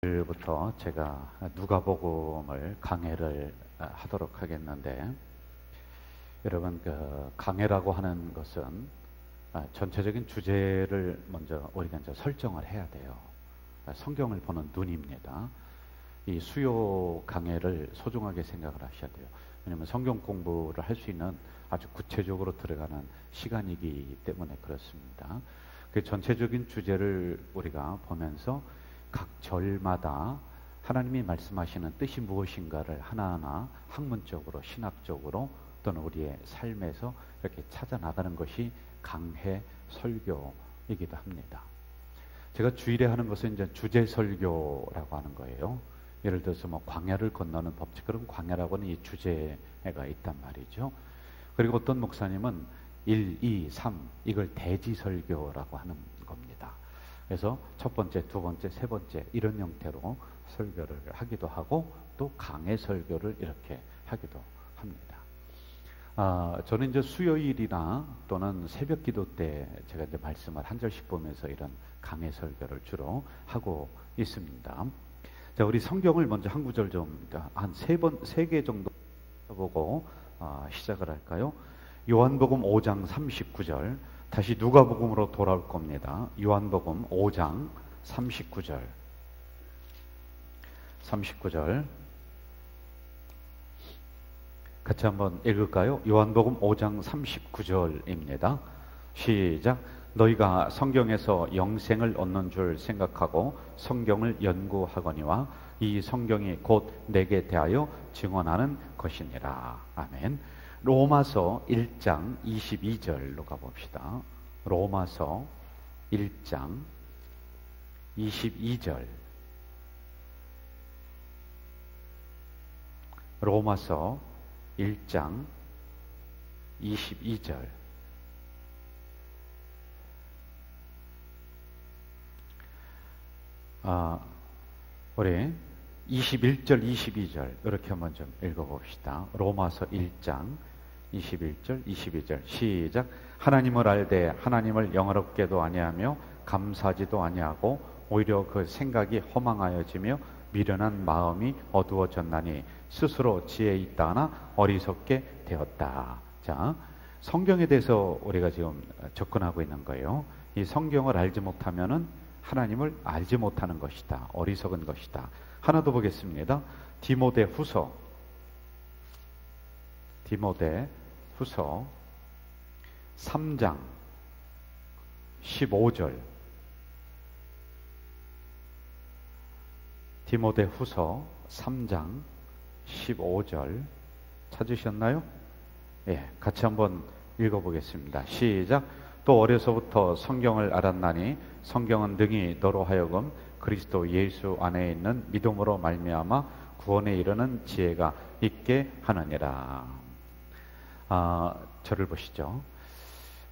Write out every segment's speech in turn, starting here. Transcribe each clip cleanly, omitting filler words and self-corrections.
오늘부터 제가 누가복음을 강해를 하도록 하겠는데, 여러분, 그 강해라고 하는 것은 전체적인 주제를 먼저 우리가 이제 설정을 해야 돼요. 성경을 보는 눈입니다. 이 수요 강해를 소중하게 생각을 하셔야 돼요. 왜냐하면 성경 공부를 할 수 있는 아주 구체적으로 들어가는 시간이기 때문에 그렇습니다. 그 전체적인 주제를 우리가 보면서 각 절마다 하나님이 말씀하시는 뜻이 무엇인가를 하나하나 학문적으로, 신학적으로 또는 우리의 삶에서 이렇게 찾아 나가는 것이 강해 설교이기도 합니다. 제가 주일에 하는 것은 이제 주제 설교라고 하는 거예요. 예를 들어서 뭐 광야를 건너는 법칙, 그런 광야라고는 이 주제가 있단 말이죠. 그리고 어떤 목사님은 1, 2, 3 이걸 대지 설교라고 하는 겁니다. 그래서 첫 번째, 두 번째, 세 번째 이런 형태로 설교를 하기도 하고 또 강해 설교를 이렇게 하기도 합니다. 저는 이제 수요일이나 또는 새벽 기도 때 제가 이제 말씀을 한 절씩 보면서 이런 강해 설교를 주로 하고 있습니다. 자, 우리 성경을 먼저 한 구절 좀 한 세 개 정도 보고 시작을 할까요? 요한복음 5장 39절. 다시 누가복음으로 돌아올 겁니다. 요한복음 5장 39절. 같이 한번 읽을까요? 요한복음 5장 39절입니다. 시작. 너희가 성경에서 영생을 얻는 줄 생각하고 성경을 연구하거니와 이 성경이 곧 내게 대하여 증언하는 것이니라. 아멘. 로마서 1장 22절로 가봅시다. 로마서 1장 22절. 로마서 1장 22절. 우리 21절, 22절 이렇게 한번 좀 읽어봅시다. 로마서 1장 21절, 22절 시작. 하나님을 알되 하나님을 영화롭게도 아니하며 감사하지도 아니하고 오히려 그 생각이 허망하여지며 미련한 마음이 어두워졌나니 스스로 지혜 있다 하나 어리석게 되었다. 자, 성경에 대해서 우리가 지금 접근하고 있는 거예요. 이 성경을 알지 못하면은 하나님을 알지 못하는 것이다. 어리석은 것이다. 하나 더 보겠습니다. 디모데후서 3장 15절. 디모데후서 3장 15절 찾으셨나요? 예, 같이 한번 읽어보겠습니다. 시작. 또 어려서부터 성경을 알았나니 성경은 능히 너로 하여금 그리스도 예수 안에 있는 믿음으로 말미암아 구원에 이르는 지혜가 있게 하느니라. 저를 보시죠.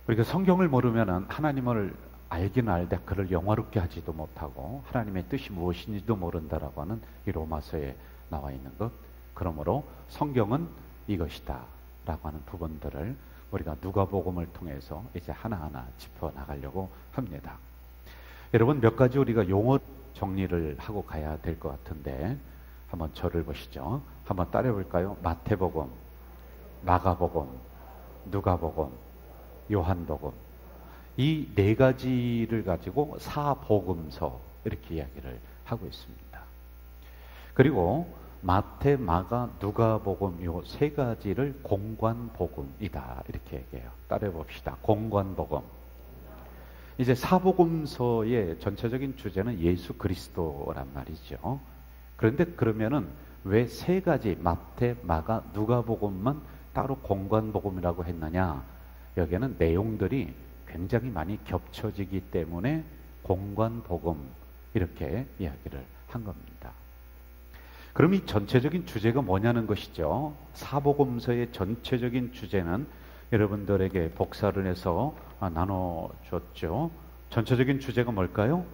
우리가 성경을 모르면은 하나님을 알기는 알되 그를 영화롭게 하지도 못하고 하나님의 뜻이 무엇인지도 모른다라고 하는 이 로마서에 나와 있는 것. 그러므로 성경은 이것이다 라고 하는 부분들을 우리가 누가복음을 통해서 이제 하나하나 짚어 나가려고 합니다. 여러분, 몇 가지 우리가 용어 정리를 하고 가야 될 것 같은데 한번 저를 보시죠. 한번 따라해 볼까요? 마태복음, 마가복음, 누가복음, 요한복음. 이 네 가지를 가지고 사복음서 이렇게 이야기를 하고 있습니다. 그리고 마태, 마가, 누가복음 요 세 가지를 공관복음이다 이렇게 얘기해요. 따라해 봅시다. 공관복음. 이제 사복음서의 전체적인 주제는 예수 그리스도란 말이죠. 그런데 그러면은 왜 세 가지 마태, 마가, 누가복음만 따로 공관복음이라고 했느냐? 여기에는 내용들이 굉장히 많이 겹쳐지기 때문에 공관복음 이렇게 이야기를 한 겁니다. 그럼 이 전체적인 주제가 뭐냐는 것이죠. 사복음서의 전체적인 주제는 여러분들에게 복사를 해서 나눠줬죠. 전체적인 주제가 뭘까요?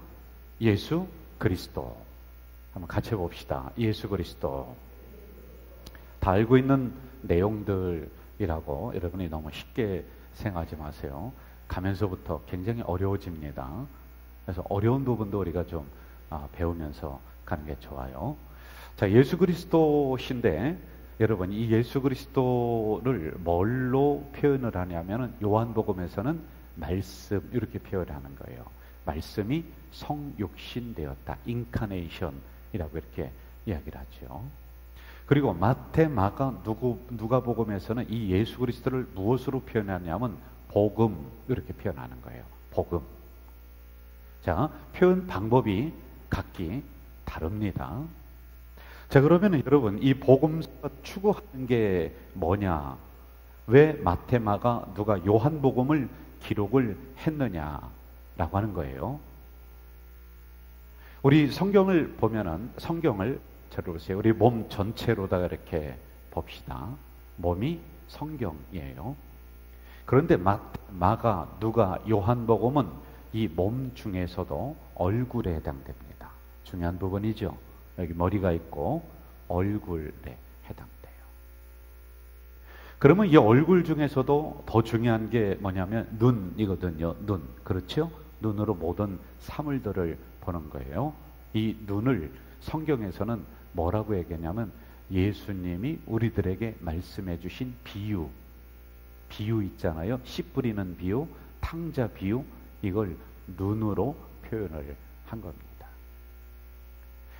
예수 그리스도. 한번 같이 해봅시다. 예수 그리스도. 다 알고 있는 내용들이라고 여러분이 너무 쉽게 생각하지 마세요. 가면서부터 굉장히 어려워집니다. 그래서 어려운 부분도 우리가 좀 배우면서 가는 게 좋아요. 자, 예수 그리스도신데 여러분 이 예수 그리스도를 뭘로 표현을 하냐면은 요한복음에서는 말씀 이렇게 표현하는 거예요. 말씀이 성육신 되었다. 인카네이션이라고 이렇게 이야기를 하죠. 그리고 마태, 마가, 누가복음에서는 이 예수 그리스도를 무엇으로 표현하냐면 복음 이렇게 표현하는 거예요. 복음. 자, 표현 방법이 각기 다릅니다. 자, 그러면 여러분 이 복음서가 추구하는 게 뭐냐? 왜 마태, 마가, 누가 요한복음을 기록을 했느냐라고 하는 거예요. 우리 성경을 보면은 성경을 저를 보세요. 우리 몸 전체로다가 이렇게 봅시다. 몸이 성경이에요. 그런데 마가, 누가, 요한복음은 이 몸 중에서도 얼굴에 해당됩니다. 중요한 부분이죠. 여기 머리가 있고 얼굴에 해당돼요. 그러면 이 얼굴 중에서도 더 중요한 게 뭐냐면 눈이거든요. 눈. 그렇죠? 눈으로 모든 사물들을 보는 거예요. 이 눈을 성경에서는 뭐라고 얘기하냐면 예수님이 우리들에게 말씀해 주신 비유 있잖아요. 씨 뿌리는 비유, 탕자 비유, 이걸 눈으로 표현을 한 겁니다.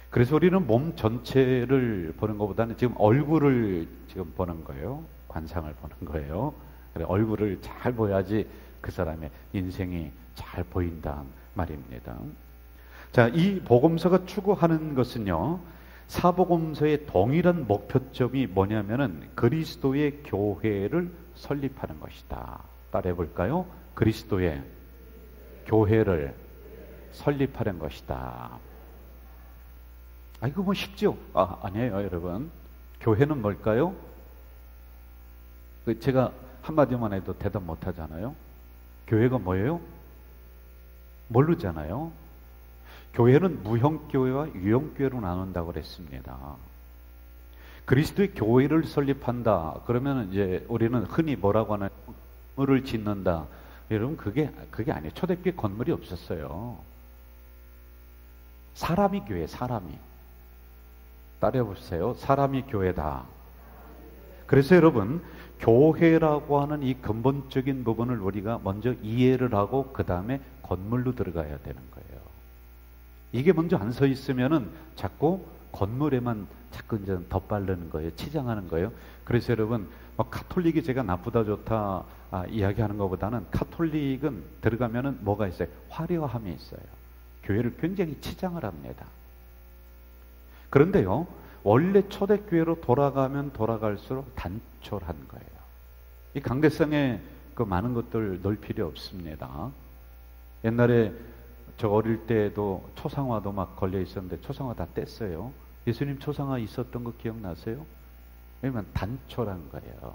그래서 우리는 몸 전체를 보는 것보다는 지금 얼굴을 지금 보는 거예요. 관상을 보는 거예요. 그래, 얼굴을 잘 보야지 그 사람의 인생이 잘 보인단 말입니다. 자, 이 복음서가 추구하는 것은요, 사복음서의 동일한 목표점이 뭐냐면은 그리스도의 교회를 설립하는 것이다. 따라해 볼까요? 그리스도의 교회를 설립하는 것이다. 이거 뭐 쉽죠? 아니에요, 여러분. 교회는 뭘까요? 제가 한마디만 해도 대답 못 하잖아요. 교회가 뭐예요? 모르잖아요. 교회는 무형교회와 유형교회로 나눈다고 그랬습니다. 그리스도의 교회를 설립한다. 그러면 이제 우리는 흔히 뭐라고 하나요? 건물을 짓는다. 여러분, 그게 아니에요. 초대교회 건물이 없었어요. 사람이 교회, 사람이. 따라해보세요. 사람이 교회다. 그래서 여러분, 교회라고 하는 이 근본적인 부분을 우리가 먼저 이해를 하고 그 다음에 건물로 들어가야 되는 거예요. 이게 먼저 안 서 있으면은 자꾸 건물에만 자꾸 이제 덧바르는 거예요. 치장하는 거예요. 그래서 여러분, 카톨릭이 제가 나쁘다 좋다 이야기하는 것보다는 카톨릭은 들어가면은 뭐가 있어요? 화려함이 있어요. 교회를 굉장히 치장을 합니다. 그런데요, 원래 초대교회로 돌아가면 돌아갈수록 단촐한 거예요. 이 강대상에 그 많은 것들 넣을 필요 없습니다. 옛날에 저 어릴 때도 초상화도 막 걸려 있었는데 초상화 다 뗐어요. 예수님 초상화 있었던 거 기억나세요? 왜냐면 단촐한 거예요.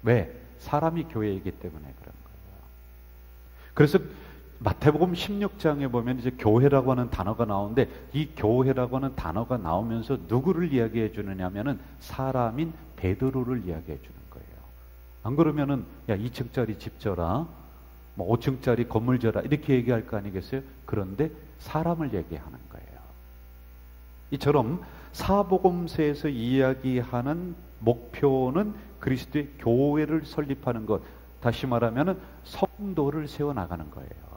왜? 사람이 교회이기 때문에 그런 거예요. 그래서 마태복음 16장에 보면 이제 교회라고 하는 단어가 나오는데 이 교회라고 하는 단어가 나오면서 누구를 이야기해 주느냐면은 사람인 베드로를 이야기해 주는 거예요. 안 그러면은 야 2층짜리 집 져라, 뭐 5층짜리 건물 져라 이렇게 얘기할 거 아니겠어요? 그런데 사람을 얘기하는 거예요. 이처럼 사복음서에서 이야기하는 목표는 그리스도의 교회를 설립하는 것, 다시 말하면은 성도를 세워 나가는 거예요.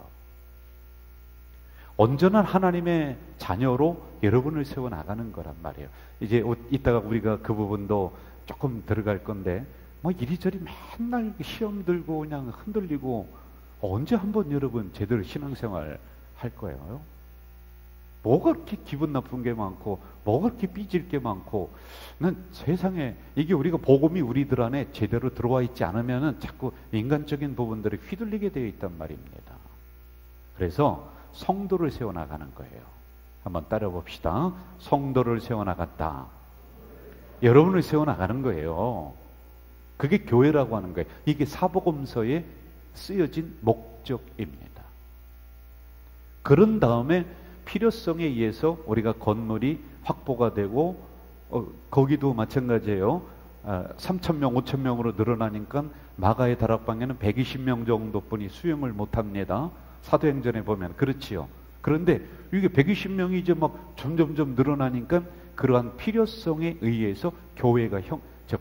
온전한 하나님의 자녀로 여러분을 세워 나가는 거란 말이에요. 이제 이따가 우리가 그 부분도 조금 들어갈 건데 뭐 이리저리 맨날 시험 들고 그냥 흔들리고 언제 한번 여러분 제대로 신앙생활 할 거예요? 뭐가 그렇게 기분 나쁜 게 많고 뭐가 그렇게 삐질 게 많고, 난 세상에 이게 우리가 복음이 우리들 안에 제대로 들어와 있지 않으면은 자꾸 인간적인 부분들이 휘둘리게 되어 있단 말입니다. 그래서 성도를 세워나가는 거예요. 한번 따라 봅시다. 성도를 세워나갔다. 여러분을 세워나가는 거예요. 그게 교회라고 하는 거예요. 이게 사복음서에 쓰여진 목적입니다. 그런 다음에 필요성에 의해서 우리가 건물이 확보가 되고 거기도 마찬가지예요. 3,000명, 5,000명으로 늘어나니까 마가의 다락방에는 120명 정도뿐이 수용을 못합니다. 사도행전에 보면 그렇지요. 그런데 이게 120명이 이제 막 점점점 늘어나니까 그러한 필요성에 의해서 교회가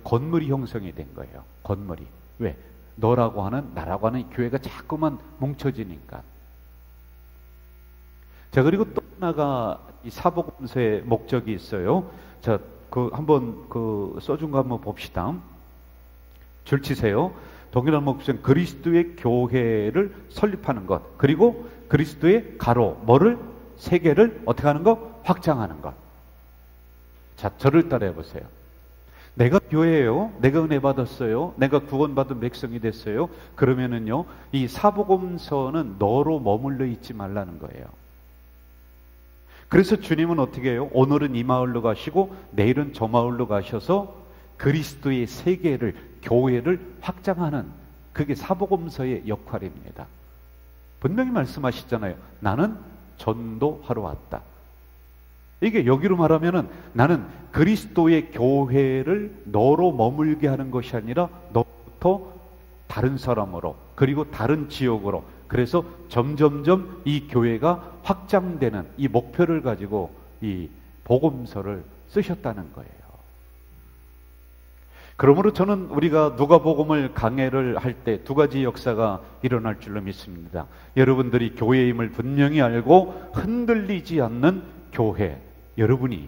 건물이 형성이 된 거예요. 건물이. 왜? 너라고 하는, 나라고 하는 교회가 자꾸만 뭉쳐지니까. 자, 그리고 또 하나가 이 사복음서의 목적이 있어요. 자, 한번 써준 거 한번 봅시다. 줄 치세요. 동일한 목적은 그리스도의 교회를 설립하는 것, 그리고 그리스도의 뭐를? 세계를 어떻게 하는 것? 확장하는 것. 자, 저를 따라해 보세요. 내가 교회예요. 내가 은혜 받았어요. 내가 구원받은 백성이 됐어요. 그러면은요, 이 사복음서는 너로 머물러 있지 말라는 거예요. 그래서 주님은 어떻게 해요? 오늘은 이 마을로 가시고 내일은 저 마을로 가셔서 그리스도의 세계를, 교회를 확장하는, 그게 사복음서의 역할입니다. 분명히 말씀하시잖아요. 나는 전도하러 왔다. 이게 여기로 말하면은 나는 그리스도의 교회를 너로 머물게 하는 것이 아니라 너부터 다른 사람으로, 그리고 다른 지역으로, 그래서 점점점 이 교회가 확장되는 이 목표를 가지고 이 복음서를 쓰셨다는 거예요. 그러므로 저는 우리가 누가복음을 강해를 할 때 두 가지 역사가 일어날 줄로 믿습니다. 여러분들이 교회임을 분명히 알고 흔들리지 않는 교회, 여러분이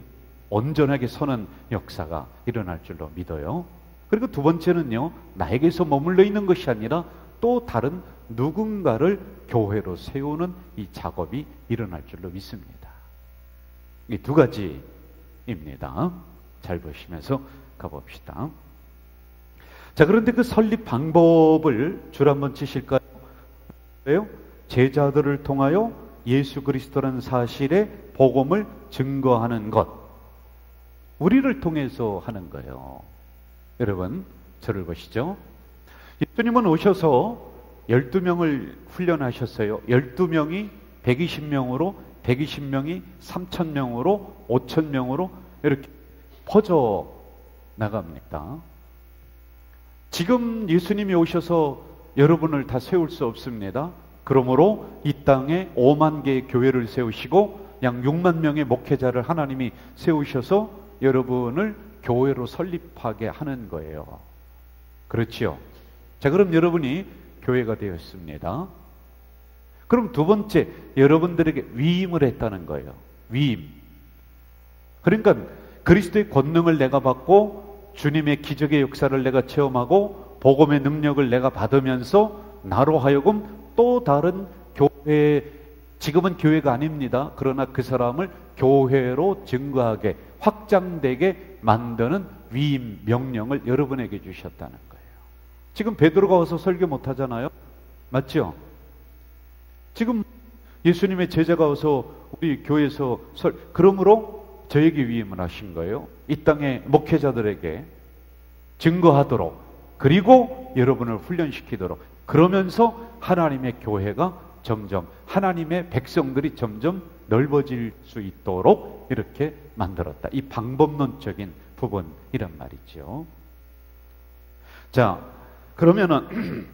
온전하게 서는 역사가 일어날 줄로 믿어요. 그리고 두 번째는요, 나에게서 머물러 있는 것이 아니라 또 다른 누군가를 교회로 세우는 이 작업이 일어날 줄로 믿습니다. 이 두 가지입니다. 잘 보시면서 가봅시다. 자, 그런데 그 설립 방법을 줄 한번 치실까요? 왜요? 제자들을 통하여 예수 그리스도라는 사실의 복음을 증거하는 것. 우리를 통해서 하는 거예요. 여러분, 저를 보시죠. 예수님은 오셔서 12명을 훈련하셨어요. 12명이 120명으로, 120명이 3,000명으로, 5,000명으로 이렇게 퍼져 나갑니다. 지금 예수님이 오셔서 여러분을 다 세울 수 없습니다. 그러므로 이 땅에 5만 개의 교회를 세우시고 약 6만 명의 목회자를 하나님이 세우셔서 여러분을 교회로 설립하게 하는 거예요. 그렇지요? 자, 그럼 여러분이 교회가 되었습니다. 그럼 두 번째, 여러분들에게 위임을 했다는 거예요. 위임. 그러니까 그리스도의 권능을 내가 받고 주님의 기적의 역사를 내가 체험하고 복음의 능력을 내가 받으면서 나로 하여금 또 다른 교회, 지금은 교회가 아닙니다. 그러나 그 사람을 교회로 증거하게, 확장되게 만드는 위임 명령을 여러분에게 주셨다는 거예요. 지금 베드로가 와서 설교 못 하잖아요. 맞죠? 지금 예수님의 제자가 와서 우리 교회에서 그러므로 저에게 위임을 하신 거예요. 이 땅의 목회자들에게 증거하도록, 그리고 여러분을 훈련시키도록, 그러면서 하나님의 교회가 점점, 하나님의 백성들이 점점 넓어질 수 있도록 이렇게 만들었다. 이 방법론적인 부분이란 말이죠. 자, 그러면은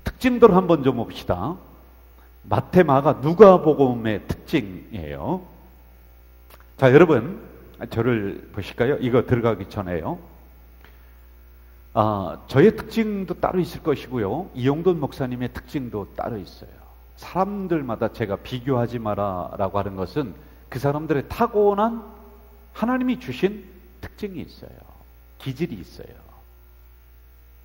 특징들 한번 좀 봅시다. 마태, 마가, 누가복음의 특징이에요. 자, 여러분 저를 보실까요? 이거 들어가기 전에요. 저의 특징도 따로 있을 것이고요. 이용돈 목사님의 특징도 따로 있어요. 사람들마다 제가 비교하지 마라라고 하는 것은 그 사람들의 타고난 하나님이 주신 특징이 있어요. 기질이 있어요.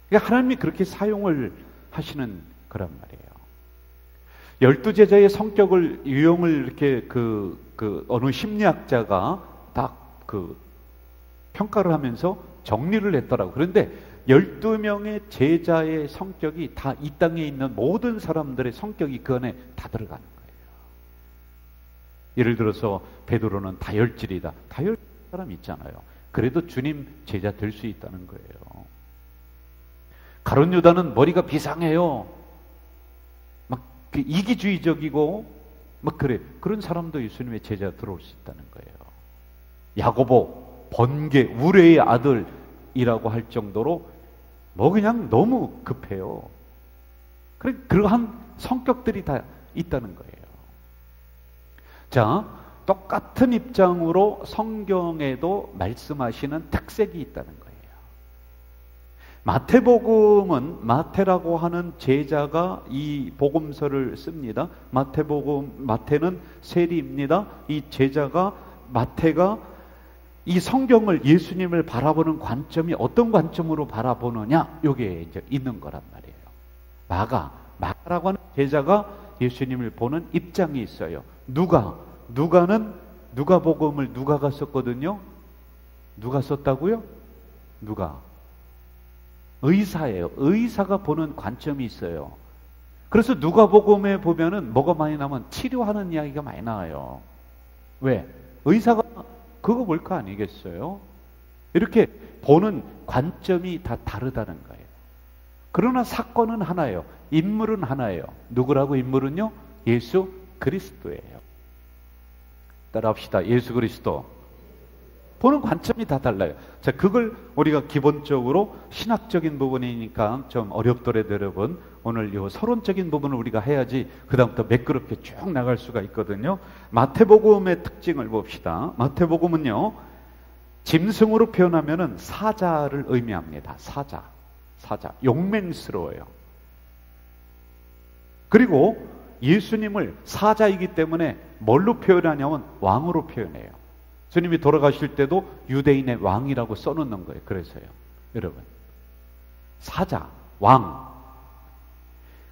그러니까 하나님이 그렇게 사용을 하시는 거란 말이에요. 12제자의 성격을, 유형을 이렇게 어느 심리학자가 딱 평가를 하면서 정리를 했더라고요. 그런데 12명의 제자의 성격이 다 이 땅에 있는 모든 사람들의 성격이 그 안에 다 들어가는 거예요. 예를 들어서 베드로는 다혈질이다. 다혈질 사람 있잖아요. 그래도 주님 제자 될 수 있다는 거예요. 가룟 유다는 머리가 비상해요. 막 이기주의적이고 막 그런 사람도 예수님의 제자 들어올 수 있다는 거예요. 야고보 번개 우레의 아들이라고 할 정도로 그냥 너무 급해요. 그러한 성격들이 다 있다는 거예요. 자, 똑같은 입장으로 성경에도 말씀하시는 특색이 있다는 거예요. 마태복음은 마태라고 하는 제자가 이 복음서를 씁니다. 마태는 세리입니다. 이 제자가 마태가 이 성경을, 예수님을 바라보는 관점이 어떤 관점으로 바라보느냐, 요게 이제 있는 거란 말이에요. 마가라고 하는 제자가 예수님을 보는 입장이 있어요. 누가는 누가복음을 누가가 썼거든요. 누가 썼다고요? 의사예요. 의사가 보는 관점이 있어요. 그래서 누가복음에 보면은 뭐가 많이 나오면 치료하는 이야기가 많이 나와요. 왜? 의사가 그거 볼 거 아니겠어요? 이렇게 보는 관점이 다 다르다는 거예요. 그러나 사건은 하나예요. 인물은 하나예요. 누구라고? 인물은요? 예수 그리스도예요. 따라합시다. 예수 그리스도. 보는 관점이 다 달라요. 자, 그걸 우리가 기본적으로 신학적인 부분이니까 좀 어렵더라도 여러분, 오늘 이 서론적인 부분을 우리가 해야지 그다음부터 매끄럽게 쭉 나갈 수가 있거든요. 마태복음의 특징을 봅시다. 마태복음은요, 짐승으로 표현하면은 사자를 의미합니다. 사자. 용맹스러워요. 그리고 예수님을 사자이기 때문에 뭘로 표현하냐면 왕으로 표현해요. 주님이 돌아가실 때도 유대인의 왕이라고 써놓는 거예요. 그래서요. 여러분, 사자, 왕.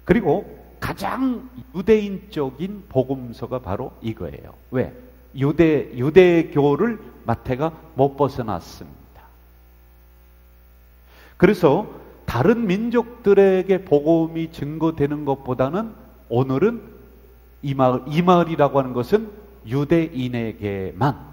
그리고 가장 유대인적인 복음서가 바로 이거예요. 왜? 유대교를 마태가 못 벗어났습니다. 그래서 다른 민족들에게 복음이 증거되는 것보다는 오늘은 이 마을이라고 하는 것은 유대인에게만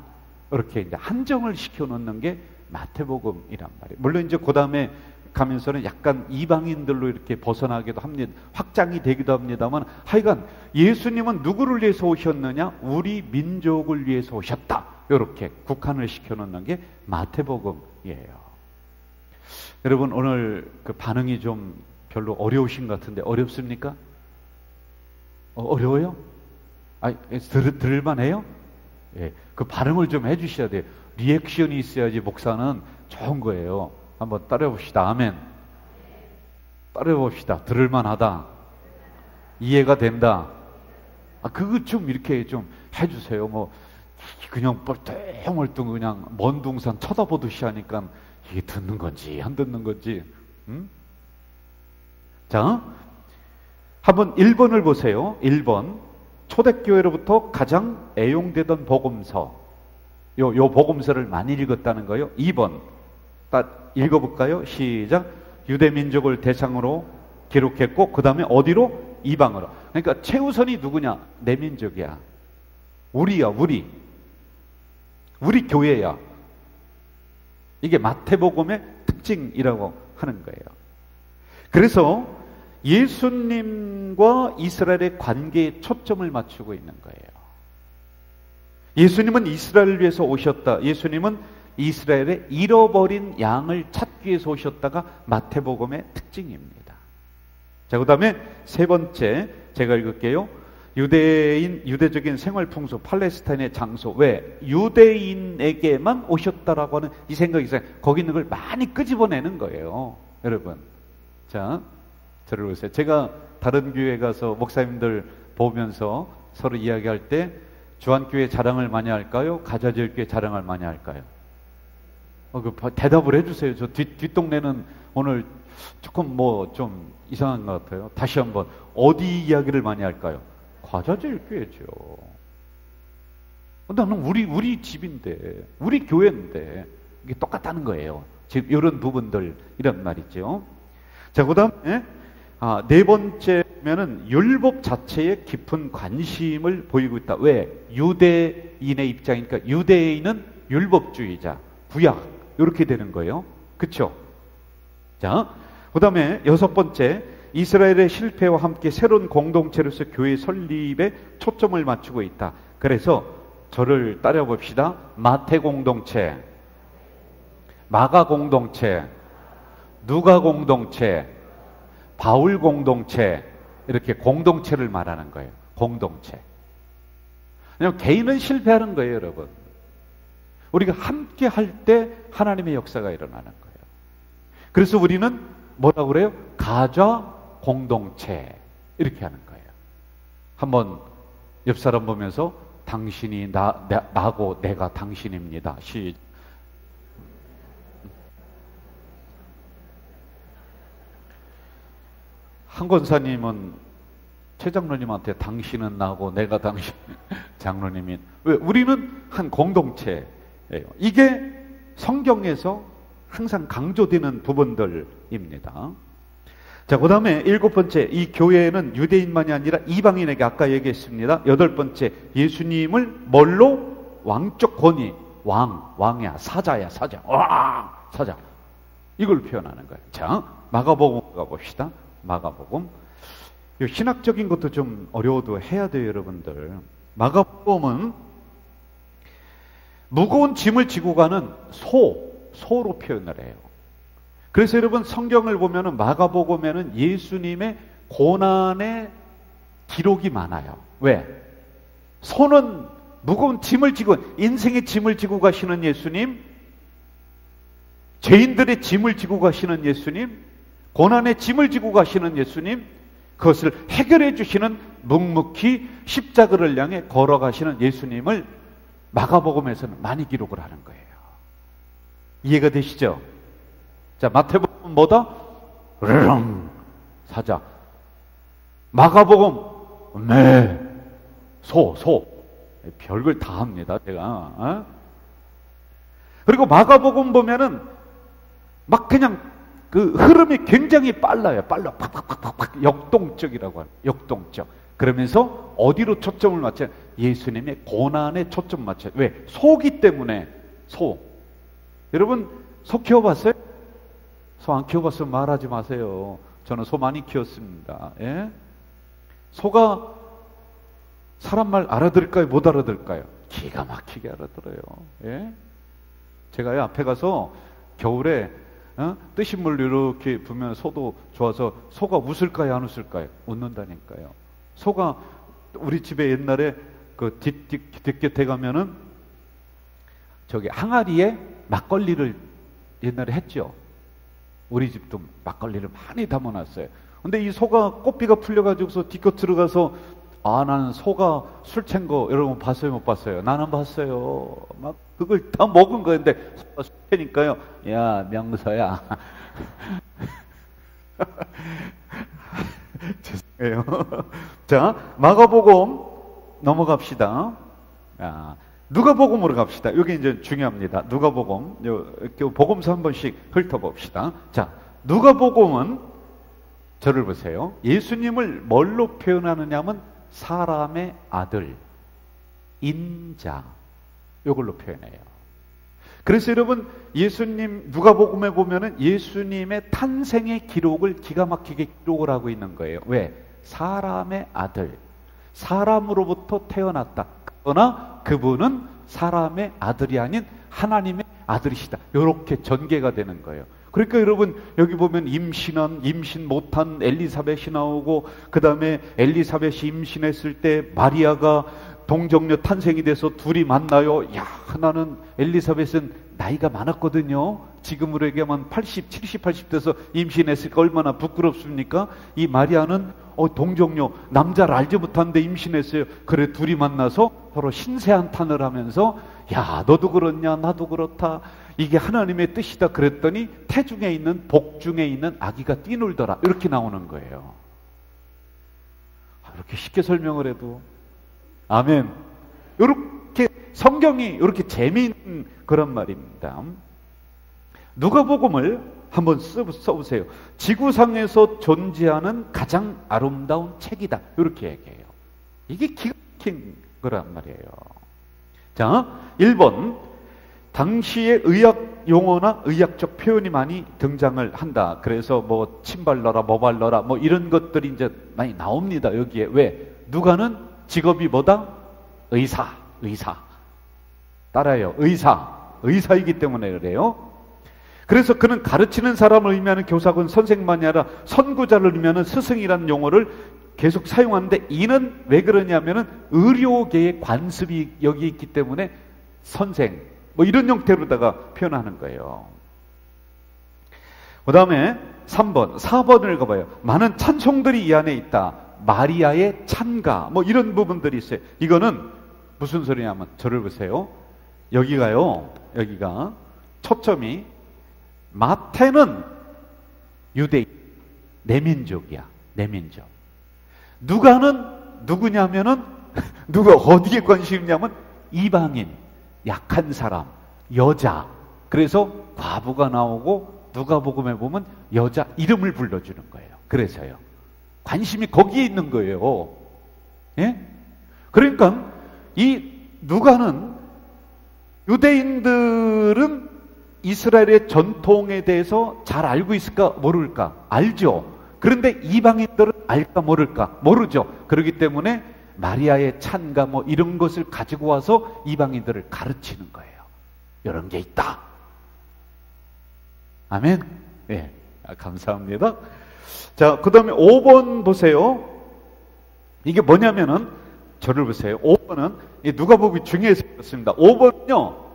이렇게 이제 한정을 시켜놓는 게 마태복음이란 말이에요. 물론 이제 그 다음에 가면서는 약간 이방인들로 이렇게 벗어나기도 합니다. 확장이 되기도 합니다만, 하여간 예수님은 누구를 위해서 오셨느냐? 우리 민족을 위해서 오셨다. 이렇게 국한을 시켜놓는 게 마태복음이에요. 여러분, 오늘 그 반응이 좀 별로 어려우신 것 같은데 어렵습니까? 어려워요? 들을만해요? 예, 그 반응을 좀 해주셔야 돼요. 리액션이 있어야지 목사는 좋은 거예요. 한번 따라해봅시다. 아멘. 따라해봅시다. 들을만하다. 이해가 된다. 그거 좀 이렇게 좀 해주세요. 뭐 그냥 뻘뚱멀뚱 그냥 먼 동산 쳐다보듯이 하니까 이게 듣는 건지 안 듣는 건지. 자, 한번 1번을 보세요. 1번. 초대교회로부터 가장 애용되던 복음서. 요 복음서를 많이 읽었다는 거예요. 2번. 딱 읽어볼까요? 시작. 유대민족을 대상으로 기록했고, 그 다음에 어디로? 이방으로. 그러니까 최우선이 누구냐? 내 민족이야. 우리야, 우리 교회야. 이게 마태복음의 특징이라고 하는 거예요. 그래서 예수님과 이스라엘의 관계에 초점을 맞추고 있는 거예요. 예수님은 이스라엘을 위해서 오셨다. 예수님은 이스라엘의 잃어버린 양을 찾기 위해서 오셨다가 마태복음의 특징입니다. 자, 그 다음에 세 번째 제가 읽을게요. 유대적인 생활 풍수, 팔레스타인의 장소. 왜? 유대인에게만 오셨다라고 하는 이 생각이 있어요. 거기 있는 걸 많이 끄집어내는 거예요. 여러분. 자, 저를 보세요. 제가 다른 교회 가서 목사님들 보면서 서로 이야기할 때 주한교회 자랑을 많이 할까요? 가자지을교회 자랑을 많이 할까요? 대답을 해주세요. 저 뒷동네는 오늘 조금 뭐 좀 이상한 것 같아요. 다시 한번 어디 이야기를 많이 할까요? 가자지을교회죠. 나는 우리 집인데, 우리 교회인데 이게 똑같다는 거예요. 지금 이런 부분들 이런 말이죠. 자, 그다음에 네 번째면은 율법 자체에 깊은 관심을 보이고 있다. 왜? 유대인의 입장이니까. 유대인은 율법주의자, 구약 이렇게 되는 거예요. 그렇죠? 자, 그다음에 여섯 번째, 이스라엘의 실패와 함께 새로운 공동체로서 교회 설립에 초점을 맞추고 있다. 그래서 저를 따라 봅시다. 마태 공동체, 마가 공동체, 누가 공동체, 바울 공동체, 이렇게 공동체를 말하는 거예요. 공동체. 왜냐하면 개인은 실패하는 거예요, 여러분. 우리가 함께 할 때 하나님의 역사가 일어나는 거예요. 그래서 우리는 뭐라고 그래요? 가좌 공동체 이렇게 하는 거예요. 한번 옆 사람 보면서 당신이 나고 내가 당신입니다. 한 권사님은 최 장로님한테 당신은 나고 내가 당신, 장로님이, 왜? 우리는 한 공동체예요. 이게 성경에서 항상 강조되는 부분들입니다. 자, 그 다음에 7번째, 이 교회는 유대인만이 아니라 이방인에게 아까 얘기했습니다. 8번째, 예수님을 뭘로? 왕적 권위, 왕이야, 사자야, 사자, 사자. 이걸 표현하는 거예요. 자, 마가복음 가봅시다. 마가복음. 신학적인 것도 좀 어려워도 해야 돼요, 여러분들. 마가복음은 무거운 짐을 지고 가는 소로 표현을 해요. 그래서 여러분 성경을 보면은 마가복음에는 예수님의 고난의 기록이 많아요. 왜? 소는 무거운 짐을 지고, 인생의 짐을 지고 가시는 예수님, 죄인들의 짐을 지고 가시는 예수님, 고난의 짐을 지고 가시는 예수님, 그것을 해결해 주시는 묵묵히 십자가를 향해 걸어가시는 예수님을 마가복음에서는 많이 기록을 하는 거예요. 이해가 되시죠? 자, 마태복음 뭐다? 사자. 마가복음 소. 별걸 다 합니다, 제가. 그리고 마가복음 보면은 막 그냥 그 흐름이 굉장히 빨라요. 빨라. 팍팍팍팍. 역동적이라고 하는. 역동적. 그러면서 어디로 초점을 맞춰요? 예수님의 고난에 초점 맞춰요. 왜? 소기 때문에. 소. 여러분 소 키워봤어요? 소 안 키워봤으면 말하지 마세요. 저는 소 많이 키웠습니다. 예? 소가 사람 말 알아들을까요? 못 알아들을까요? 기가 막히게 알아들어요. 예? 제가요 앞에 가서 겨울에 뜨신 물 이렇게 부면 소도 좋아서 소가 웃을까요? 안 웃을까요? 웃는다니까요. 소가 우리 집에 옛날에 그 뒷곁에 가면은 저기 항아리에 막걸리를 옛날에 했죠. 우리 집도 막걸리를 많이 담아놨어요. 근데 이 소가 꽃비가 풀려가지고서 뒷곁 들어가서 나는 소가 술 챈 거 여러분 봤어요? 못 봤어요? 나는 봤어요. 막 그걸 다 먹은 거였는데 소가 술 캐니까요. 야 명서야. 죄송해요. 자, 마가복음 넘어갑시다. 누가복음으로 갑시다. 이게 이제 중요합니다. 누가복음. 복음서 한 번씩 훑어봅시다. 자, 누가복음은 저를 보세요. 예수님을 뭘로 표현하느냐면 사람의 아들, 인자, 이걸로 표현해요. 그래서 여러분 예수님 누가복음에 보면은 예수님의 탄생의 기록을 기가 막히게 기록을 하고 있는 거예요. 왜? 사람의 아들, 사람으로부터 태어났다. 그러나 그분은 사람의 아들이 아닌 하나님의 아들이시다. 이렇게 전개가 되는 거예요. 그러니까 여러분 여기 보면 임신 못한 엘리사벳이 나오고, 그 다음에 엘리사벳이 임신했을 때 마리아가 동정녀 탄생이 돼서 둘이 만나요. 야, 하나는 엘리사벳은 나이가 많았거든요. 지금으로 얘기하면 80, 70, 80 돼서 임신했으니까 얼마나 부끄럽습니까? 이 마리아는 동정녀, 남자를 알지 못하는데 임신했어요. 그래 둘이 만나서 서로 신세한탄을 하면서 야, 너도 그렇냐 나도 그렇다, 이게 하나님의 뜻이다 그랬더니 태중에 있는 복중에 있는 아기가 뛰놀더라, 이렇게 나오는 거예요. 이렇게 쉽게 설명을 해도 아멘. 이렇게 성경이 이렇게 재미있는 그런 말입니다. 누가복음을 한번 써보세요. 지구상에서 존재하는 가장 아름다운 책이다, 이렇게 얘기해요. 이게 기가 막힌 거란 말이에요. 자, 1번, 당시의 의학 용어나 의학적 표현이 많이 등장을 한다. 그래서 뭐 침 발라라, 뭐 발라라, 뭐 이런 것들이 이제 많이 나옵니다. 여기에. 왜? 누가는 직업이 뭐다? 의사. 따라요. 의사이기 때문에 그래요. 그래서 그는 가르치는 사람을 의미하는 교사군 선생만이 아니라 선구자를 의미하는 스승이라는 용어를 계속 사용하는데, 이는 왜 그러냐면은 의료계의 관습이 여기 있기 때문에 선생 뭐 이런 형태로다가 표현하는 거예요. 그 다음에 3번, 4번을 읽어봐요. 많은 찬송들이 이 안에 있다. 마리아의 찬가 뭐 이런 부분들이 있어요. 이거는 무슨 소리냐면, 저를 보세요. 여기가요, 여기가 초점이 마태는 유대인, 내민족이야. 내민족. 누가는 누구냐면은, 누가 어디에 관심이 있냐면 이방인, 약한 사람, 여자. 그래서 과부가 나오고 누가복음에 보면 여자 이름을 불러주는 거예요. 그래서요, 관심이 거기에 있는 거예요. 예? 그러니까 이 누가는, 유대인들은 이스라엘의 전통에 대해서 잘 알고 있을까 모를까? 알죠. 그런데 이방인들은 알까 모를까? 모르죠. 그렇기 때문에 마리아의 찬가 뭐 이런 것을 가지고 와서 이방인들을 가르치는 거예요. 이런 게 있다. 아멘. 네, 감사합니다. 자, 그 다음에 5번 보세요. 이게 뭐냐면은, 저를 보세요. 5번은 누가복음 중에서 있습니다. 5번은요,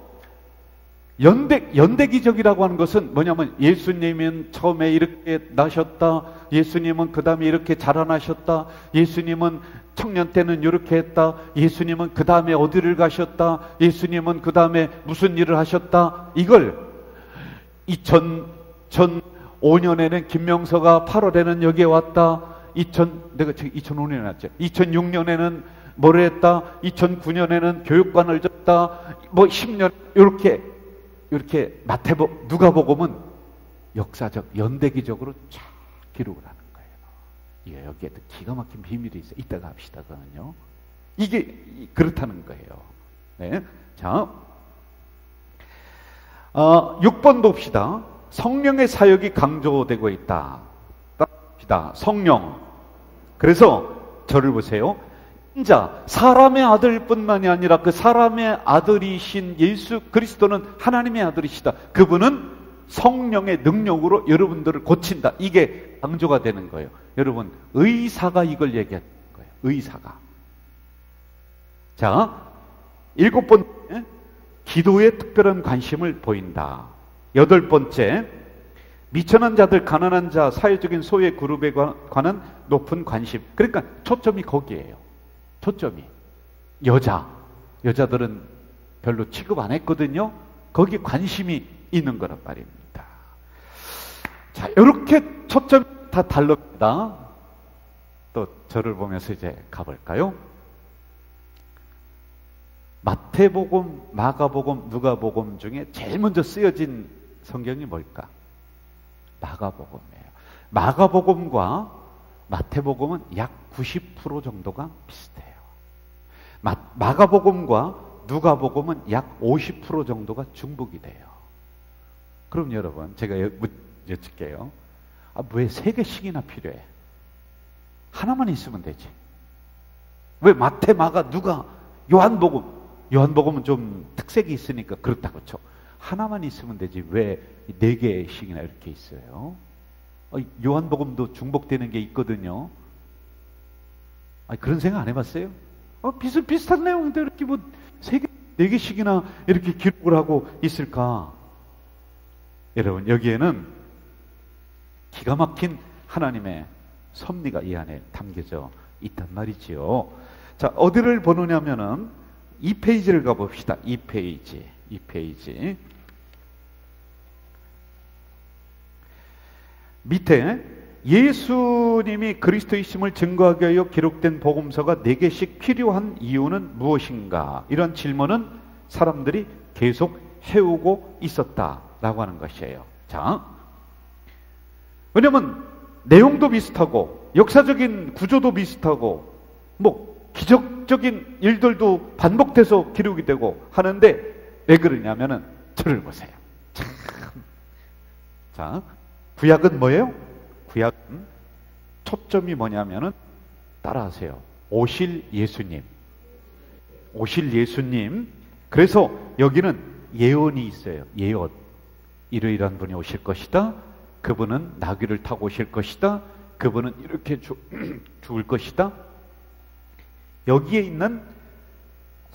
연대기적이라고 하는 것은 뭐냐면, 예수님은 처음에 이렇게 나셨다, 예수님은 그 다음에 이렇게 자라나셨다, 예수님은 청년 때는 이렇게 했다, 예수님은 그 다음에 어디를 가셨다, 예수님은 그 다음에 무슨 일을 하셨다. 이걸 2005년에는 김명서가 8월에는 여기에 왔다, 내가 2005년에 왔죠. 2006년에는 뭐를 했다, 2009년에는 교육관을 줬다, 뭐 10년 이렇게 누가복음은 역사적, 연대기적으로 쫙 기록을 하는 거예요. 이게 여기에도 기가 막힌 비밀이 있어요. 이따가 합시다, 그거는요. 이게 그렇다는 거예요. 네. 자, 6번 봅시다. 성령의 사역이 강조되고 있다. 봅시다. 성령. 그래서 저를 보세요. 자, 사람의 아들뿐만이 아니라 그 사람의 아들이신 예수 그리스도는 하나님의 아들이시다. 그분은 성령의 능력으로 여러분들을 고친다. 이게 강조가 되는 거예요. 여러분, 의사가 이걸 얘기하는 거예요. 의사가. 자, 7번째, 기도에 특별한 관심을 보인다. 8번째, 미천한 자들, 가난한 자, 사회적인 소외 그룹에 관한 높은 관심. 그러니까 초점이 거기에요. 초점이 여자들은 별로 취급 안 했거든요. 거기에 관심이 있는 거란 말입니다. 자, 이렇게 초점이 다 다릅니다. 또 저를 보면서 이제 가볼까요? 마태복음, 마가복음, 누가복음 중에 제일 먼저 쓰여진 성경이 뭘까? 마가복음이에요. 마가복음과 마태복음은 약 90% 정도가 비슷해요. 마가복음과 누가복음은 약 50% 정도가 중복이 돼요. 그럼 여러분, 제가 여쭐게요. 왜 3개씩이나 필요해? 하나만 있으면 되지. 왜 마태, 마가, 누가, 요한복음은 좀 특색이 있으니까 그렇다고 쳐. 하나만 있으면 되지. 왜 4개씩이나 이렇게 있어요? 요한복음도 중복되는 게 있거든요. 그런 생각 안 해봤어요? 비슷한 내용인데 이렇게 뭐 3개, 4개씩이나 이렇게 기록을 하고 있을까? 여러분, 여기에는 기가 막힌 하나님의 섭리가 이 안에 담겨져 있단 말이지요. 자, 어디를 보느냐면은 2페이지를 가봅시다. 2페이지. 밑에 예수님이 그리스도이심을 증거하기 위하여 기록된 복음서가 4개씩 필요한 이유는 무엇인가? 이런 질문은 사람들이 계속 해오고 있었다라고 하는 것이에요. 자, 왜냐면 내용도 비슷하고 역사적인 구조도 비슷하고 뭐 기적적인 일들도 반복돼서 기록이 되고 하는데 왜 그러냐면은 저를 보세요. 참. 자, 구약은 뭐예요? 구약은 초점이 뭐냐면은 따라하세요. 오실 예수님. 그래서 여기는 예언이 있어요. 예언. 이러이러한 분이 오실 것이다. 그분은 나귀를 타고 오실 것이다. 그분은 이렇게 죽을 것이다. 여기에 있는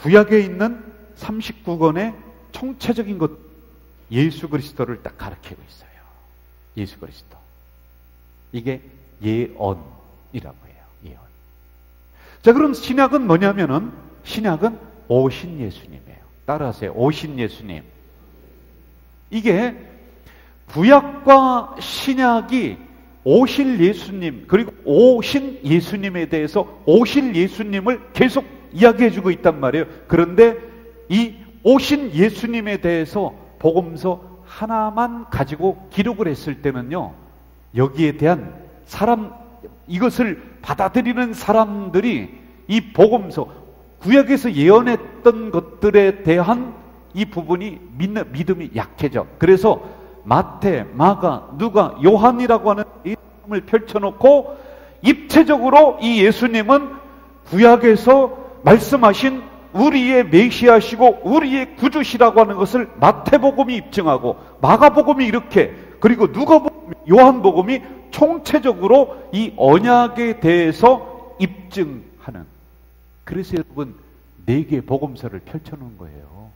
구약에 있는 39권의 총체적인 것, 예수 그리스도를 딱 가리키고 있어요. 예수 그리스도. 이게 예언이라고 해요. 예언. 자, 그럼 신약은 뭐냐면은, 신약은 오신 예수님이에요. 따라하세요. 오신 예수님. 이게 구약과 신약이 오실 예수님, 그리고 오신 예수님에 대해서 오실 예수님을 계속 이야기해주고 있단 말이에요. 그런데 이 오신 예수님에 대해서 복음서 하나만 가지고 기록을 했을 때는요, 여기에 대한 이것을 받아들이는 사람들이 이 복음서, 구약에서 예언했던 것들에 대한 이 부분이 믿음이 약해져. 그래서 마태, 마가, 누가, 요한이라고 하는 이름을 펼쳐놓고 입체적으로 이 예수님은 구약에서 말씀하신 우리의 메시아시고 우리의 구주시라고 하는 것을 마태복음이 입증하고, 마가복음이 이렇게, 그리고 누가복음, 요한복음이 총체적으로 이 언약에 대해서 입증하는, 그래서 여러분 4개의 복음서를 펼쳐놓은 거예요.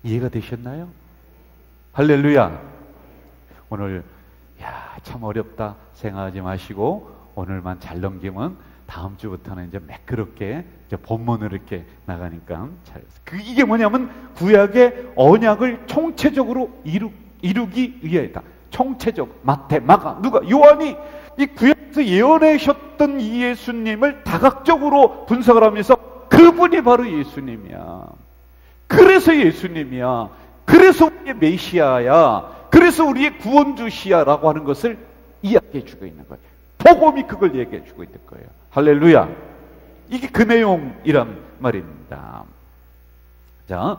이해가 되셨나요? 할렐루야. 오늘 참 어렵다 생각하지 마시고 오늘만 잘 넘기면 다음 주부터는 이제 매끄럽게 이제 본문으로 이렇게 나가니까 이게 뭐냐면 구약의 언약을 총체적으로 이루기 위하여다. 총체적, 마태, 마가, 누가, 요한이 이 구약에서 예언하셨던 이 예수님을 다각적으로 분석을 하면서 그분이 바로 예수님이야. 그래서 예수님이야. 그래서 우리의 메시아야. 그래서 우리의 구원주시야 라고 하는 것을 이야기해 주고 있는 거예요. 복음이 그걸 얘기해 주고 있는 거예요. 할렐루야. 이게 그 내용이란 말입니다. 자,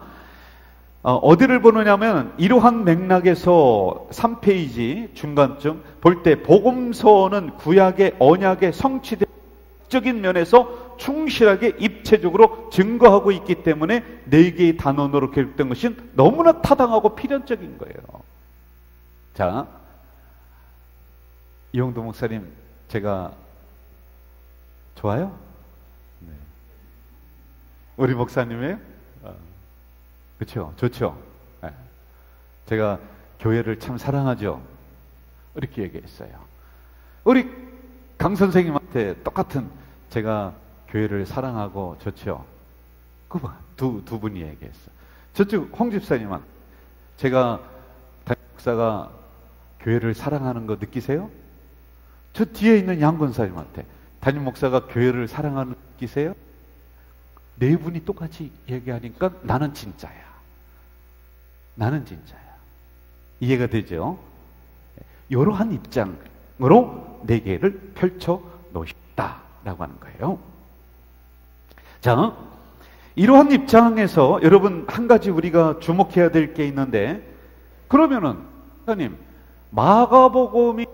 어디를 보느냐면 이러한 맥락에서 3페이지 중간쯤 볼 때 복음서는 구약의 언약의 성취된 적인 면에서 충실하게 입체적으로 증거하고 있기 때문에 4개의 단원으로 기록된 것은 너무나 타당하고 필연적인 거예요. 자, 이용도 목사님 제가 좋아요? 네. 우리 목사님이에요? 그렇죠, 좋죠. 네. 제가 교회를 참 사랑하죠. 이렇게 얘기했어요. 우리 강 선생님한테 똑같은, 제가 교회를 사랑하고 좋죠. 그분 두 분이 얘기했어. 저쪽 홍 집사님은, 제가 담임 목사가 교회를 사랑하는 거 느끼세요? 저 뒤에 있는 양 권사님한테, 담임 목사가 교회를 사랑하는 거 느끼세요? 4분이 똑같이 얘기하니까 나는 진짜야. 나는 진짜야. 이해가 되죠? 이러한 입장으로 4개를 펼쳐 놓으셨다라고 하는 거예요. 자, 이러한 입장에서 여러분 한 가지 우리가 주목해야 될 게 있는데, 그러면은 하나님, 마가복음이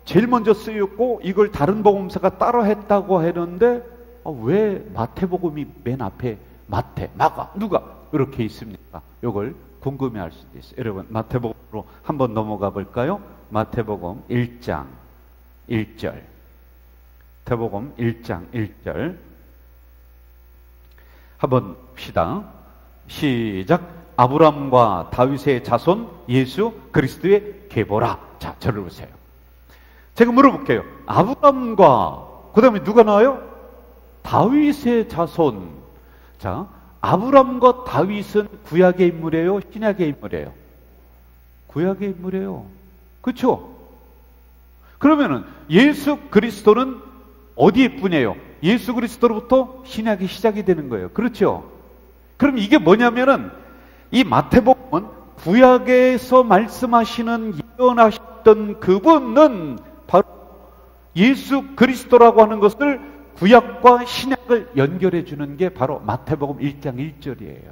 제일 먼저 쓰였고 이걸 다른 복음서가 따로 했다고 했는데 왜 마태복음이 맨 앞에 마태, 마가, 누가 이렇게 있습니까? 이걸 궁금해할 수도 있어요. 여러분 마태복음으로 한번 넘어가 볼까요? 마태복음 1장 1절. 마태복음 1장 1절 한번 봅시다. 시작. 아브람과 다윗의 자손 예수 그리스도의 계보라. 자, 저를 보세요. 제가 물어볼게요. 아브람과 그 다음에 누가 나와요? 다윗의 자손. 자, 아브람과 다윗은 구약의 인물이에요? 신약의 인물이에요? 구약의 인물이에요. 그렇죠? 그러면은 예수 그리스도는 어디에 뿐이에요? 예수 그리스도로부터 신약이 시작이 되는 거예요. 그렇죠? 그럼 이게 뭐냐면은 이 마태복음은 구약에서 말씀하시는, 예언하셨던 그분은 바로 예수 그리스도라고 하는 것을 구약과 신약을 연결해 주는 게 바로 마태복음 1장 1절이에요.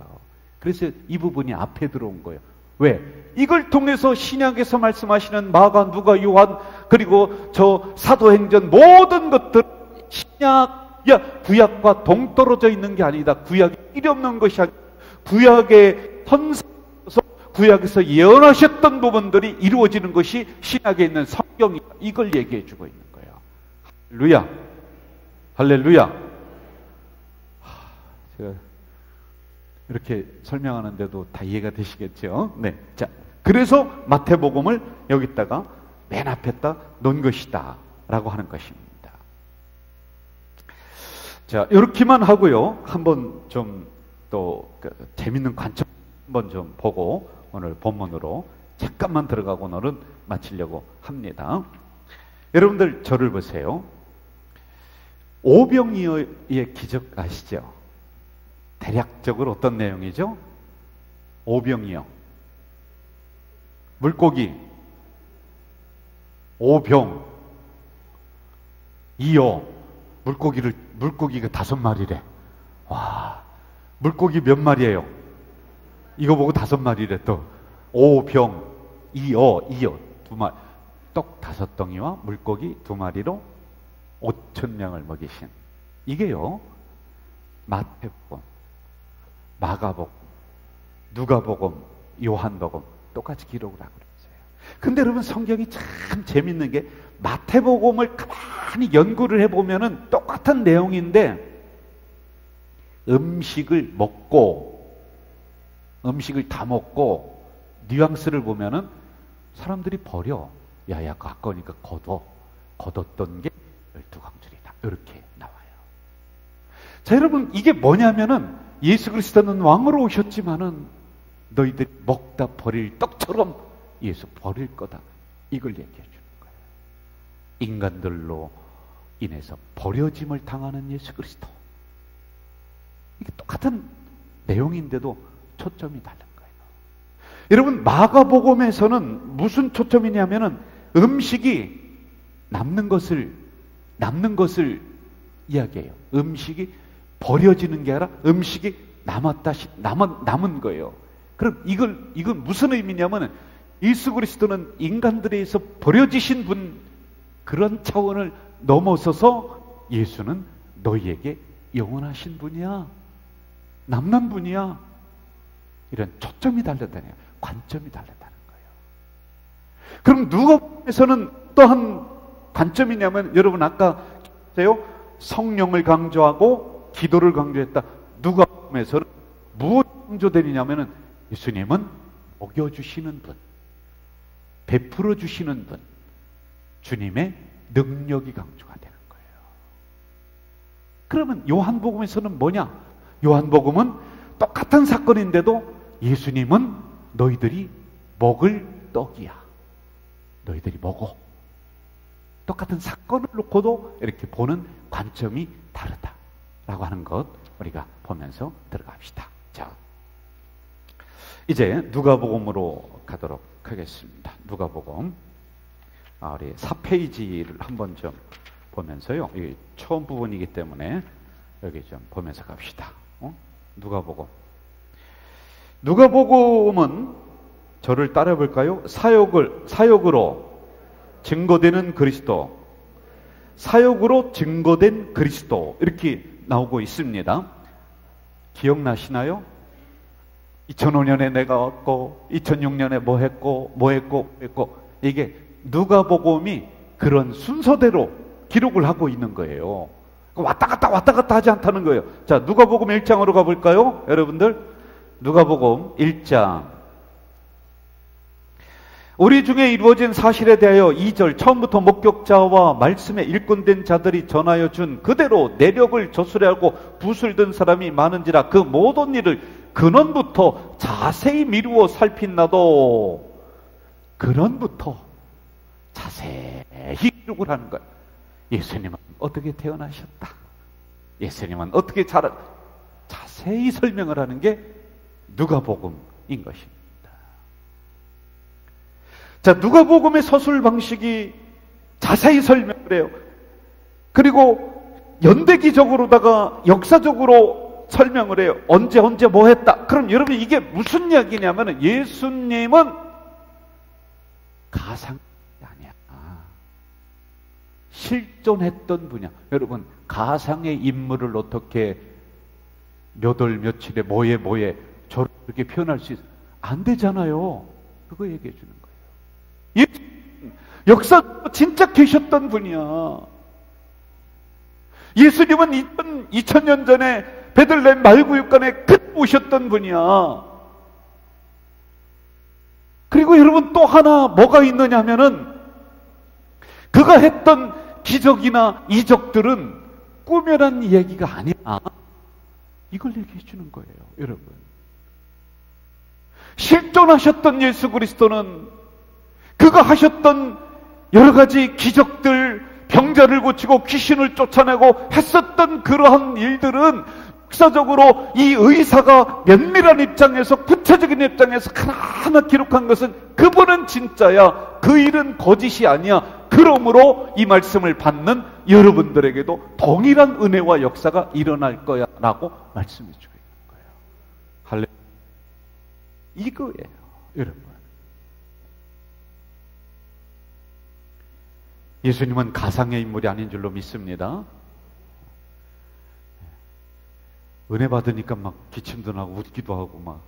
그래서 이 부분이 앞에 들어온 거예요. 왜? 이걸 통해서 신약에서 말씀하시는 마가, 누가, 요한, 그리고 저 사도행전 모든 것들 구약과 동떨어져 있는 게 아니다. 구약이 필요 없는 것이 아니라 구약의 선서에서 구약에서 예언하셨던 부분들이 이루어지는 것이 신약에 있는 성경이다. 이걸 얘기해 주고 있는 거예요. 루야, 할렐루야. 제가 이렇게 설명하는데도 다 이해가 되시겠죠? 네. 자, 그래서 마태복음을 여기다가 맨 앞에다 놓은 것이다 라고 하는 것입니다. 자, 이렇게만 하고요. 한번 좀 또 재밌는 관점 한번 좀 보고 오늘 본문으로 잠깐만 들어가고 오늘은 마치려고 합니다. 여러분들 저를 보세요. 오병이어의 기적 아시죠? 대략적으로 어떤 내용이죠? 오병이어. 물고기. 오병. 이어. 물고기가 5마리래. 와. 물고기 몇 마리예요? 이거 보고 5마리래 또. 오병. 이어. 2마리. 떡 5덩이와 물고기 2마리로 5,000명을 먹이신. 이게요. 마태복음, 마가복음, 누가복음, 요한복음 똑같이 기록을 하고 있어요. 근데 여러분 성경이 참 재밌는 게 마태복음을 가만히 연구를 해보면은 똑같은 내용인데 음식을 다 먹고 뉘앙스를 보면은 사람들이 버려. 야야 가까우니까 걷었던 게 12광줄이다. 이렇게 나와요. 자, 여러분 이게 뭐냐면은 예수 그리스도는 왕으로 오셨지만은 너희들이 먹다 버릴 떡처럼 예수 버릴 거다. 이걸 얘기해 주는 거예요. 인간들로 인해서 버려짐을 당하는 예수 그리스도. 이게 똑같은 내용인데도 초점이 다른 거예요. 여러분 마가복음에서는 무슨 초점이냐면은 음식이 남는 것을 이야기해요. 음식이 버려지는 게 아니라 음식이 남은 거예요. 그럼 이건 무슨 의미냐면 예수 그리스도는 인간들에 의해서 버려지신 분, 그런 차원을 넘어서서 예수는 너희에게 영원하신 분이야. 남는 분이야. 이런 초점이 다르다네요. 관점이 다르다는 거예요. 그럼 누가복음에서는 또한 관점이냐면 여러분 아까 보세요. 성령을 강조하고 기도를 강조했다. 누가복음에서는 무엇이 강조되느냐면은 예수님은 먹여주시는 분, 베풀어 주시는 분, 주님의 능력이 강조가 되는 거예요. 그러면 요한복음에서는 뭐냐? 요한복음은 똑같은 사건인데도 예수님은 너희들이 먹을 떡이야. 너희들이 먹어. 똑같은 사건을 놓고도 이렇게 보는 관점이 다르다라고 하는 것 우리가 보면서 들어갑시다. 자, 이제 누가복음으로 가도록 하겠습니다. 누가복음 우리 4페이지를 한번 좀 보면서요. 이게 처음 부분이기 때문에 여기 좀 보면서 갑시다. 누가복음은 저를 따라 볼까요? 사역으로 증거되는 그리스도, 사역으로 증거된 그리스도 이렇게 나오고 있습니다. 기억나시나요? 2005년에 내가 왔고 2006년에 뭐 했고 이게 누가복음이 그런 순서대로 기록을 하고 있는 거예요. 왔다 갔다 하지 않다는 거예요. 자, 누가복음 1장으로 가볼까요? 여러분들 누가복음 1장 우리 중에 이루어진 사실에 대하여 2절 처음부터 목격자와 말씀에 일꾼된 자들이 전하여 준 그대로 내력을 조수려하고 붓을 든 사람이 많은지라 그 모든 일을 근원부터 자세히 미루어 살핀 나도 근원부터 자세히 기록을 하는 거예요. 예수님은 어떻게 태어나셨다. 예수님은 어떻게 자세히 설명을 하는 게 누가복음인 것입니다. 자, 누가복음의 서술 방식이 자세히 설명을 해요. 그리고 연대기적으로다가 역사적으로 설명을 해요. 언제 뭐 했다. 그럼 여러분 이게 무슨 이야기냐면 예수님은 가상이 아니야. 실존했던 분이야. 여러분 가상의 인물을 어떻게 몇 월 며칠에 뭐에 저렇게 표현할 수 있어? 안 되잖아요. 그거 얘기해 주는 거예요. 역사 진짜 계셨던 분이야. 예수님은 2000년 전에 베들레헴 말구육간에 그때 오셨던 분이야. 그리고 여러분 또 하나 뭐가 있느냐 하면은 그가 했던 기적이나 이적들은 꾸며낸 얘기가 아니야. 이걸 얘기해 주는 거예요, 여러분. 실존하셨던 예수 그리스도는 그가 하셨던 여러 가지 기적들, 병자를 고치고 귀신을 쫓아내고 했었던 그러한 일들은 역사적으로 이 의사가 면밀한 입장에서, 구체적인 입장에서 하나하나 기록한 것은 그분은 진짜야, 그 일은 거짓이 아니야. 그러므로 이 말씀을 받는 여러분들에게도 동일한 은혜와 역사가 일어날 거야 라고 말씀해 주고 있는 거예요. 할렐루야. 이거예요, 여러분. 예수님은 가상의 인물이 아닌 줄로 믿습니다. 은혜 받으니까 막 기침도 나고 웃기도 하고 막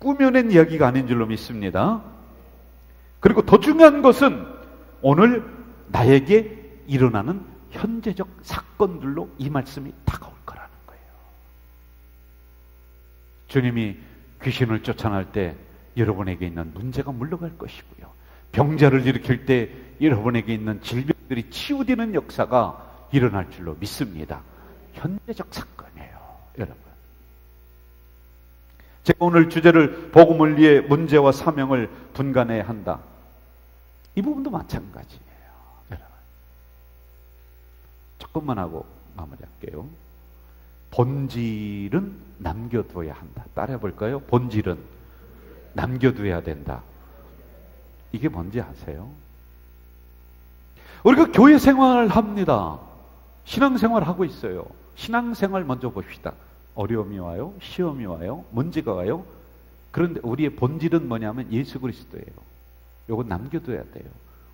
꾸며낸 이야기가 아닌 줄로 믿습니다. 그리고 더 중요한 것은 오늘 나에게 일어나는 현재적 사건들로 이 말씀이 다가올 거라는 거예요. 주님이 귀신을 쫓아낼 때 여러분에게 있는 문제가 물러갈 것이고요, 병자를 일으킬 때 여러분에게 있는 질병들이 치유되는 역사가 일어날 줄로 믿습니다. 현재적 사건이에요, 여러분. 제가 오늘 주제를 복음을 위해 문제와 사명을 분간해야 한다. 이 부분도 마찬가지예요, 여러분. 조금만 하고 마무리할게요. 본질은 남겨둬야 한다. 따라해 볼까요? 본질은 남겨둬야 된다. 이게 뭔지 아세요? 우리가 교회 생활을 합니다. 신앙생활을 하고 있어요. 신앙생활 먼저 봅시다. 어려움이 와요, 시험이 와요, 문제가 와요. 그런데 우리의 본질은 뭐냐면 예수 그리스도예요. 요건 남겨둬야 돼요.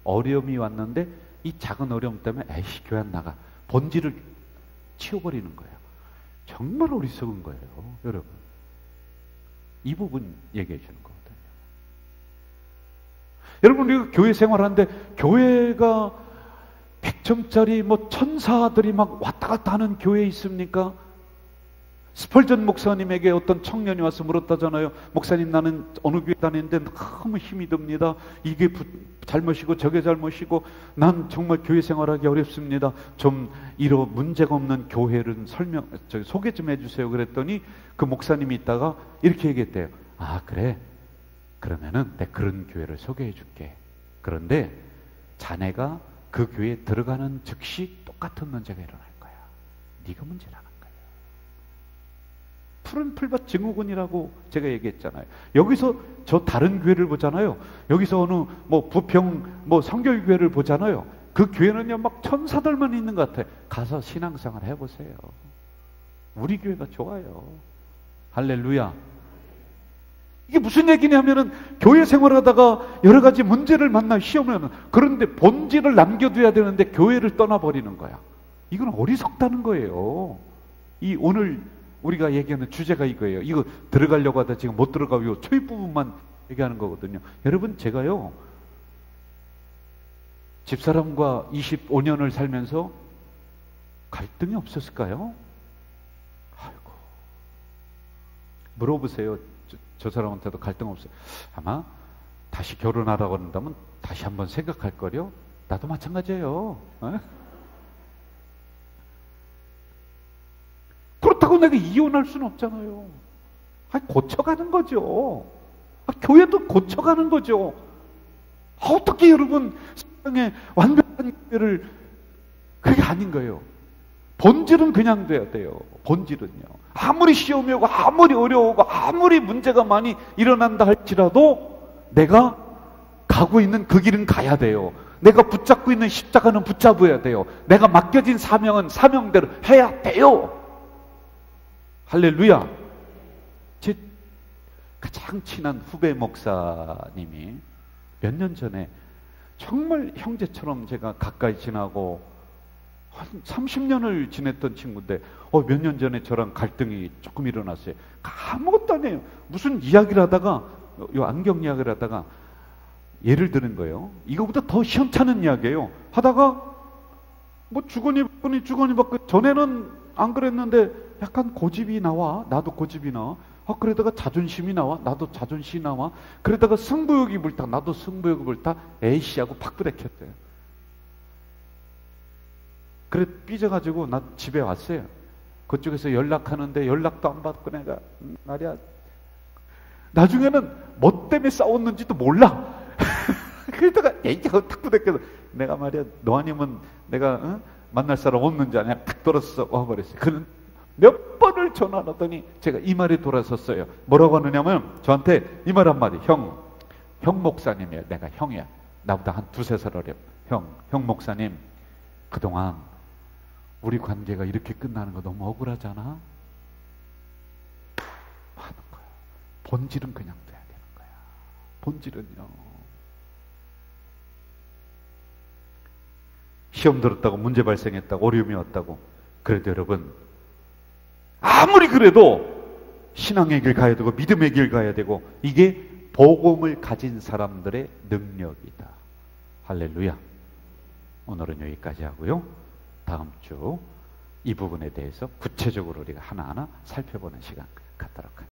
어려움이 왔는데 이 작은 어려움 때문에 에이씨 교회 안 나가, 본질을 치워버리는 거예요. 정말 어리석은 거예요, 여러분. 이 부분 얘기해 주는 거거든요. 여러분, 우리가 교회 생활하는데 교회가 100점짜리 뭐 천사들이 막 왔다 갔다 하는 교회에 있습니까? 스펄전 목사님에게 어떤 청년이 와서 물었다잖아요. 목사님, 나는 어느 교회 다니는데 너무 힘이 듭니다. 이게 잘못이고 저게 잘못이고 난 정말 교회 생활하기 어렵습니다. 좀 이런 문제가 없는 교회를 소개 좀 해주세요. 그랬더니 그 목사님이 있다가 이렇게 얘기했대요. 아, 그래? 그러면은 내가 그런 교회를 소개해 줄게. 그런데 자네가 그 교회에 들어가는 즉시 똑같은 문제가 일어날 거야. 네가 문제라는 거예요. 푸른 풀밭 증후군이라고 제가 얘기했잖아요. 여기서 저 다른 교회를 보잖아요. 여기서 어느 뭐 부평 뭐 성결교회를 보잖아요. 그 교회는요 막 천사들만 있는 것 같아요. 가서 신앙생활 해보세요. 우리 교회가 좋아요. 할렐루야. 이게 무슨 얘기냐면은 교회 생활하다가 여러 가지 문제를 만나 시험을, 그런데 본질을 남겨둬야 되는데 교회를 떠나버리는 거야. 이건 어리석다는 거예요. 이 오늘 우리가 얘기하는 주제가 이거예요. 이거 들어가려고 하다 지금 못 들어가고 초입 부분만 얘기하는 거거든요. 여러분, 제가요 집사람과 25년을 살면서 갈등이 없었을까요? 아이고, 물어보세요. 저 사람한테도 갈등 없어요. 아마 다시 결혼하라고 한다면 다시 한번 생각할 거요. 나도 마찬가지예요. 에? 그렇다고 내가 이혼할 수는 없잖아요. 고쳐가는 거죠. 교회도 고쳐가는 거죠. 어떻게 여러분 세상에 완벽한 교회를, 그게 아닌 거예요. 본질은 그냥 돼야 돼요. 본질은요. 아무리 시험이 오고 아무리 어려우고 아무리 문제가 많이 일어난다 할지라도 내가 가고 있는 그 길은 가야 돼요. 내가 붙잡고 있는 십자가는 붙잡아야 돼요. 내가 맡겨진 사명은 사명대로 해야 돼요. 할렐루야. 제 가장 친한 후배 목사님이 몇 년 전에 정말 형제처럼 제가 가까이 지나고 한 30년을 지냈던 친구인데 몇 년 전에 저랑 갈등이 조금 일어났어요. 아무것도 아니에요. 무슨 이야기를 하다가 요 안경 이야기를 하다가 예를 드는 거예요. 이거보다 더 시원찮은 이야기예요. 하다가 뭐 주거니 받고 전에는 안 그랬는데 약간 고집이 나와. 나도 고집이 나와. 그러다가 자존심이 나와. 나도 자존심이 나와. 그러다가 승부욕이 불타. 나도 승부욕이 불타. 에이씨하고 바꾸랬켰대요. 그래 삐져가지고 나 집에 왔어요. 그쪽에서 연락하는데 연락도 안 받고 내가 말이야. 나중에는 뭐 때문에 싸웠는지도 몰라. 그러다가 얘기하고 탁 부대껴서 내가 말이야 너 아니면 내가 만날 사람 없는지 아냐 탁 돌아서 와버렸어요. 그는 몇 번을 전화하더니 제가 이 말이 돌아섰어요. 뭐라고 하느냐면 저한테 이 말 한마디. 형 목사님이야. 내가 형이야. 나보다 한 두세 살 어려. 형 목사님 그동안 우리 관계가 이렇게 끝나는 거 너무 억울하잖아 하는 거야. 본질은 그냥 돼야 되는 거야. 본질은요. 시험 들었다고 문제 발생했다고 어려움이 왔다고 그래도 여러분 아무리 그래도 신앙의 길 가야 되고 믿음의 길 가야 되고 이게 복음을 가진 사람들의 능력이다. 할렐루야. 오늘은 여기까지 하고요. 다음 주 이 부분에 대해서 구체적으로 우리가 하나하나 살펴보는 시간 갖도록 하겠습니다.